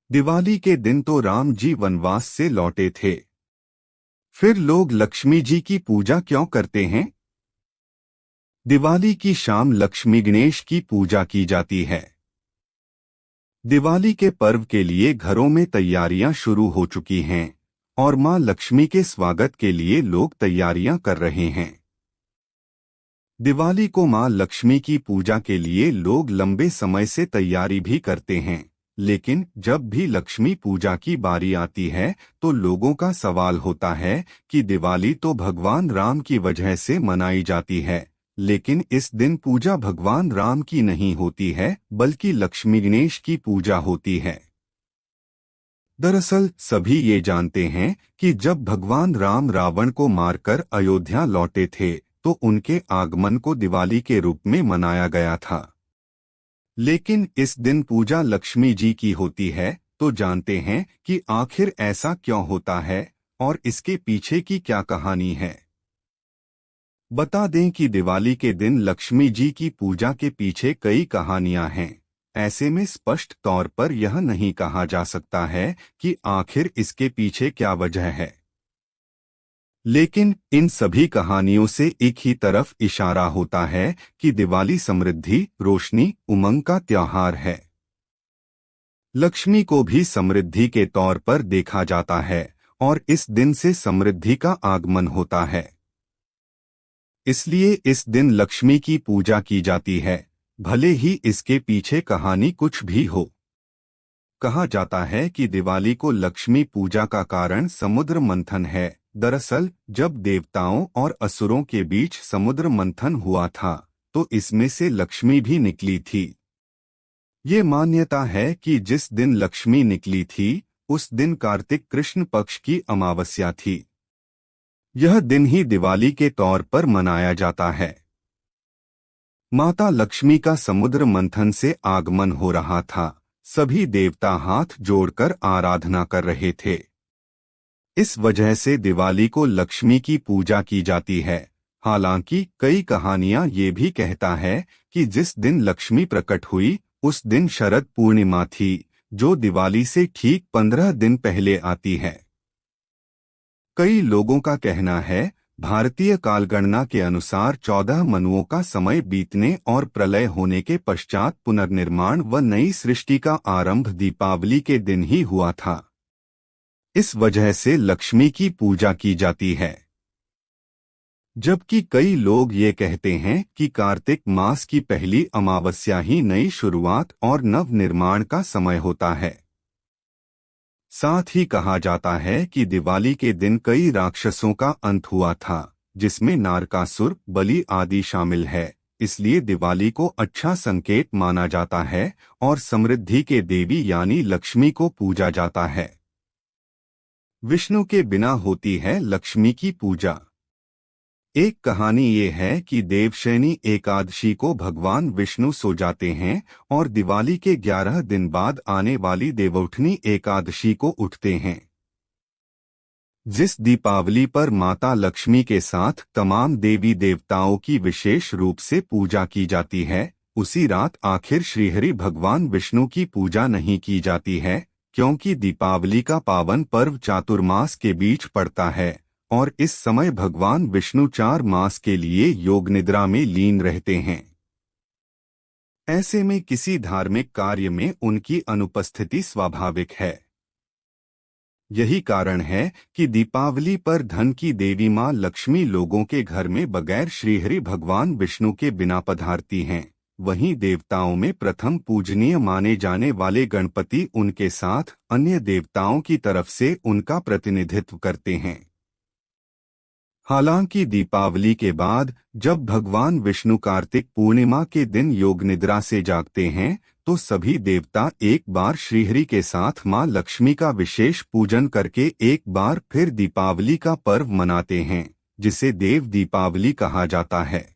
दिवाली के दिन तो राम जी वनवास से लौटे थे। फिर लोग लक्ष्मी जी की पूजा क्यों करते हैं? दिवाली की शाम लक्ष्मी गणेश की पूजा की जाती है। दिवाली के पर्व के लिए घरों में तैयारियां शुरू हो चुकी हैं और मां लक्ष्मी के स्वागत के लिए लोग तैयारियां कर रहे हैं। दिवाली को मां लक्ष्मी की पूजा के लिए लोग लंबे समय से तैयारी भी करते हैं, लेकिन जब भी लक्ष्मी पूजा की बारी आती है तो लोगों का सवाल होता है कि दिवाली तो भगवान राम की वजह से मनाई जाती है, लेकिन इस दिन पूजा भगवान राम की नहीं होती है बल्कि लक्ष्मी गणेश की पूजा होती है। दरअसल सभी ये जानते हैं कि जब भगवान राम रावण को मारकर अयोध्या लौटे थे तो उनके आगमन को दिवाली के रूप में मनाया गया था। लेकिन इस दिन पूजा लक्ष्मी जी की होती है, तो जानते हैं कि आखिर ऐसा क्यों होता है और इसके पीछे की क्या कहानी है। बता दें कि दिवाली के दिन लक्ष्मी जी की पूजा के पीछे कई कहानियां हैं। ऐसे में स्पष्ट तौर पर यह नहीं कहा जा सकता है कि आखिर इसके पीछे क्या वजह है, लेकिन इन सभी कहानियों से एक ही तरफ इशारा होता है कि दिवाली समृद्धि, रोशनी, उमंग का त्योहार है। लक्ष्मी को भी समृद्धि के तौर पर देखा जाता है और इस दिन से समृद्धि का आगमन होता है। इसलिए इस दिन लक्ष्मी की पूजा की जाती है, भले ही इसके पीछे कहानी कुछ भी हो। कहा जाता है कि दिवाली को लक्ष्मी पूजा का कारण समुद्र मंथन है। दरअसल जब देवताओं और असुरों के बीच समुद्र मंथन हुआ था तो इसमें से लक्ष्मी भी निकली थी। ये मान्यता है कि जिस दिन लक्ष्मी निकली थी उस दिन कार्तिक कृष्ण पक्ष की अमावस्या थी। यह दिन ही दिवाली के तौर पर मनाया जाता है। माता लक्ष्मी का समुद्र मंथन से आगमन हो रहा था। सभी देवता हाथ जोड़कर आराधना कर रहे थे। इस वजह से दिवाली को लक्ष्मी की पूजा की जाती है। हालांकि कई कहानियां ये भी कहता है कि जिस दिन लक्ष्मी प्रकट हुई उस दिन शरद पूर्णिमा थी, जो दिवाली से ठीक 15 दिन पहले आती है। कई लोगों का कहना है भारतीय कालगणना के अनुसार 14 मनुओं का समय बीतने और प्रलय होने के पश्चात पुनर्निर्माण व नई सृष्टि का आरंभ दीपावली के दिन ही हुआ था। इस वजह से लक्ष्मी की पूजा की जाती है। जबकि कई लोग ये कहते हैं कि कार्तिक मास की पहली अमावस्या ही नई शुरुआत और नव निर्माण का समय होता है। साथ ही कहा जाता है कि दिवाली के दिन कई राक्षसों का अंत हुआ था, जिसमें नारकासुर, बलि आदि शामिल है। इसलिए दिवाली को अच्छा संकेत माना जाता है और समृद्धि के देवी यानी लक्ष्मी को पूजा जाता है। विष्णु के बिना होती है लक्ष्मी की पूजा। एक कहानी ये है कि देवशयनी एकादशी को भगवान विष्णु सो जाते हैं और दिवाली के 11 दिन बाद आने वाली देवउठनी एकादशी को उठते हैं। जिस दीपावली पर माता लक्ष्मी के साथ तमाम देवी देवताओं की विशेष रूप से पूजा की जाती है, उसी रात आखिर श्रीहरि भगवान विष्णु की पूजा नहीं की जाती है, क्योंकि दीपावली का पावन पर्व चातुर्मास के बीच पड़ता है और इस समय भगवान विष्णु 4 मास के लिए योग निद्रा में लीन रहते हैं। ऐसे में किसी धार्मिक कार्य में उनकी अनुपस्थिति स्वाभाविक है। यही कारण है कि दीपावली पर धन की देवी मां लक्ष्मी लोगों के घर में बगैर श्रीहरि भगवान विष्णु के बिना पधारती हैं। वहीं देवताओं में प्रथम पूजनीय माने जाने वाले गणपति उनके साथ अन्य देवताओं की तरफ से उनका प्रतिनिधित्व करते हैं। हालांकि दीपावली के बाद जब भगवान विष्णु कार्तिक पूर्णिमा के दिन योग निद्रा से जागते हैं तो सभी देवता एक बार श्रीहरि के साथ मां लक्ष्मी का विशेष पूजन करके एक बार फिर दीपावली का पर्व मनाते हैं, जिसे देव दीपावली कहा जाता है।